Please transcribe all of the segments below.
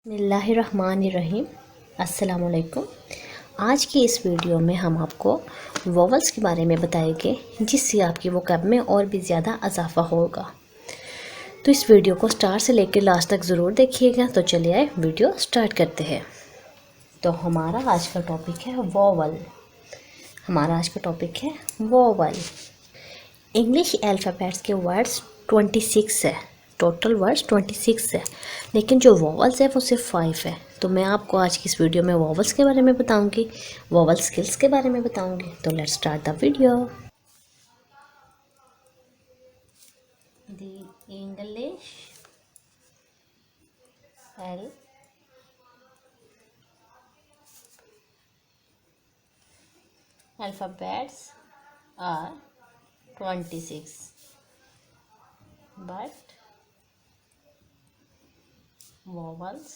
बिस्मिल्लाहिर्रहमानिर्रहीम। अस्सलाम वालेकुम। आज की इस वीडियो में हम आपको वोवल्स के बारे में बताएंगे जिससे आपकी वोकैब में और भी ज़्यादा इजाफा होगा। तो इस वीडियो को स्टार्ट से लेकर लास्ट तक ज़रूर देखिएगा। तो चलिए आए वीडियो स्टार्ट करते हैं। तो हमारा आज का टॉपिक है वोवल। इंग्लिश अल्फ़ाबेट्स के वर्ड्स 26 है। टोटल वर्ड्स 26 है, लेकिन जो वोवल्स है वो सिर्फ 5 है। तो मैं आपको आज की इस वीडियो में वोवल्स के बारे में बताऊंगी, वोवल स्किल्स के बारे में बताऊंगी। तो let's start the video. The English alphabets are 26, but vowels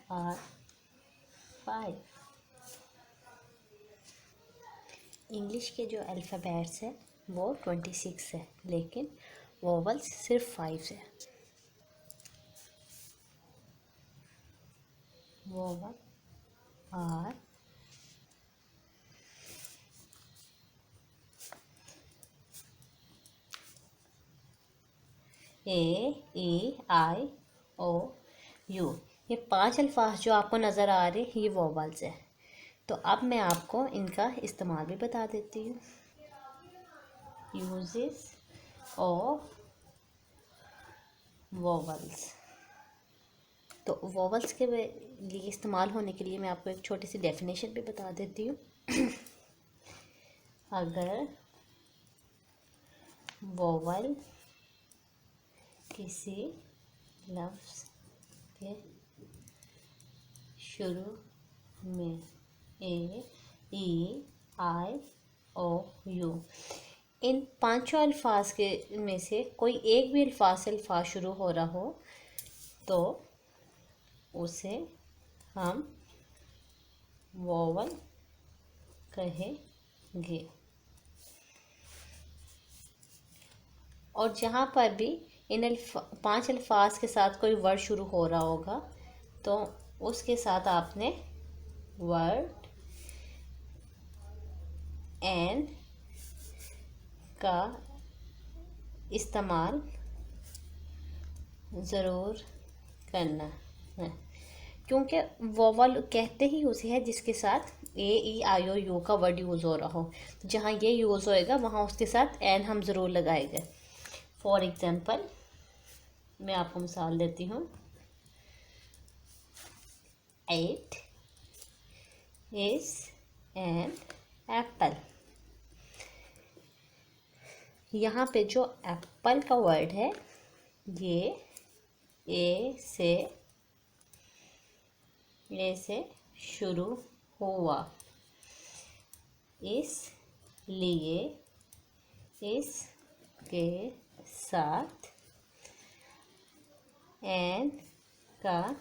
are 5। English के जो अल्फ़ाबेट्स है वो 26 है, लेकिन वोवल्स सिर्फ 5 है। Vowel are A E I O U, ये 5 अल्फाज जो आपको नज़र आ रहे हैं ये वोवल्स है। तो अब मैं आपको इनका इस्तेमाल भी बता देती हूँ। Uses of vowels. तो वोवल्स के लिए इस्तेमाल होने के लिए मैं आपको एक छोटी सी डेफिनेशन भी बता देती हूँ। अगर वोवल किसी लफ्ज़ के शुरू में ए ई आई ओ यू, इन 5 अल्फाज के में से कोई एक भी अल्फाज से अल्फाज शुरू हो रहा हो तो उसे हम वोवल कहेंगे। और जहाँ पर भी इन 5 अल्फाज के साथ कोई वर्ड शुरू हो रहा होगा तो उसके साथ आपने वर्ड एन का इस्तेमाल ज़रूर करना है, क्योंकि वोवल कहते ही उसे है जिसके साथ ए ई आई ओ यू का वर्ड यूज़ हो रहा हो। तो जहाँ ये यूज़ होएगा वहाँ उसके साथ एन हम ज़रूर लगाएंगे। फॉर एग्ज़ाम्पल मैं आपको मिसाल देती हूँ। 8 इज़ एन एप्पल। यहाँ पे जो एप्पल का वर्ड है ये ए से शुरू हुआ, इसलिए इसके साथ एन का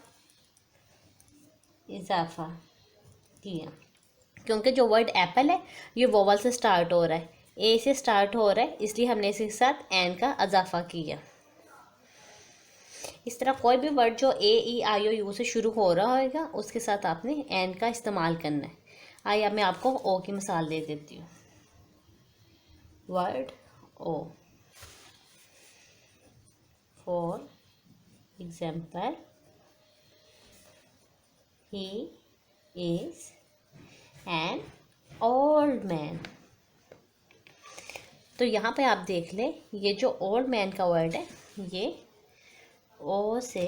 इजाफा किया। क्योंकि जो वर्ड एप्पल है ये वोवल से स्टार्ट हो रहा है, ए से स्टार्ट हो रहा है, इसलिए हमने इसके साथ एन का इजाफा किया। इस तरह कोई भी वर्ड जो ए ई आई ओ यू से शुरू हो रहा होगा उसके साथ आपने एन का इस्तेमाल करना है। आइए अब मैं आपको ओ की मिसाल दे देती हूँ। Word O, for example he is an old man. तो यहाँ पे आप देख लें, ये जो ओल्ड मैन का वर्ड है ये ओ से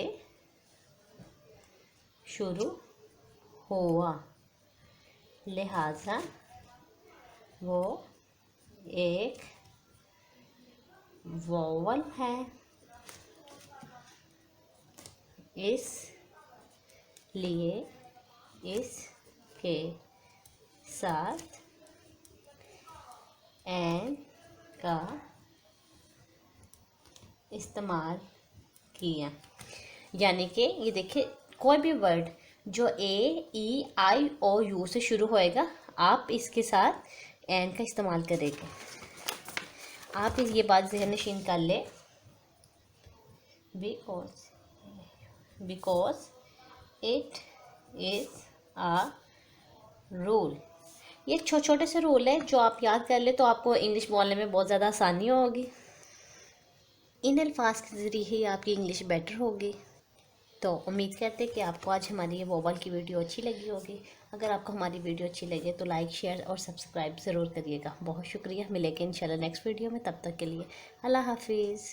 शुरू हुआ, लिहाजा वो एक वोवल है, इसलिए इसके साथ एन का इस्तेमाल किया। यानी कि ये देखिए, कोई भी वर्ड जो ए ई आई ओ यू से शुरू होएगा आप इसके साथ एन का इस्तेमाल करेंगे। आप ये बात ज़हन नशीन कर ले, because because it is a rule. ये छोटे छोटे से रूल है जो आप याद कर ले तो आपको इंग्लिश बोलने में बहुत ज़्यादा आसानी होगी। इन अल्फाज के ज़रिए ही आपकी इंग्लिश बेटर होगी। तो उम्मीद करते हैं कि आपको आज हमारी ये वोवल की वीडियो अच्छी लगी होगी। अगर आपको हमारी वीडियो अच्छी लगे तो लाइक, शेयर और सब्सक्राइब ज़रूर करिएगा। बहुत शुक्रिया। मिलेंगे इंशाल्लाह नेक्स्ट वीडियो में। तब तक के लिए अल्लाह हाफिज़।